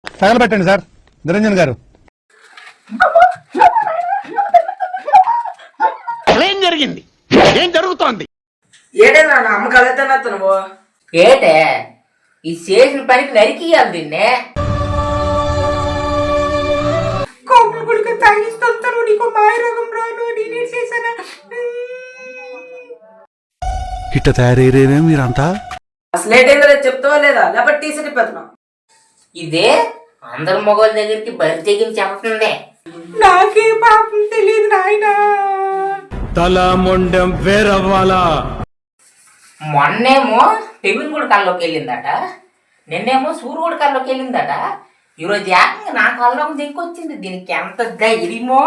తగలబెట్టండి sir Niranjan గారు. ఏం జరిగింది? ఏం జరుగుతోంది? ఏడే నా అమ్మ కలెత్తనా నువ్వు ఏటే ఈ చేసిన పనికి నరికియాలి దీన్నే. కోపులు గుడికి తాగిస్తాను నీకు మాయరోగం రాను నేనే చేశానా? ఇట్ట తయారయ్యేనే మీరంతా. అసలు ఏటైందో చెప్తావా లేదా లేకపోతే టీసీ పెడుతున్నావు? ఇదే అందరు మగవాళ్ళ దగ్గరికి బరి తెగించి చెప్తుంది. నాకే పాపం తెలియదు నాయనా. తల మొండెం వేరవ్వాలా? మొన్నేమో పెవిన్గుడి కల్లోకి వెళ్ళిందట, నిన్నేమో సూర్యుడి కల్లోకి వెళ్ళిందట, ఈరోజు ఏకంగా నా కల్లోకి దిక్కొచ్చింది. దీనికి ఎంత ధైర్యమో.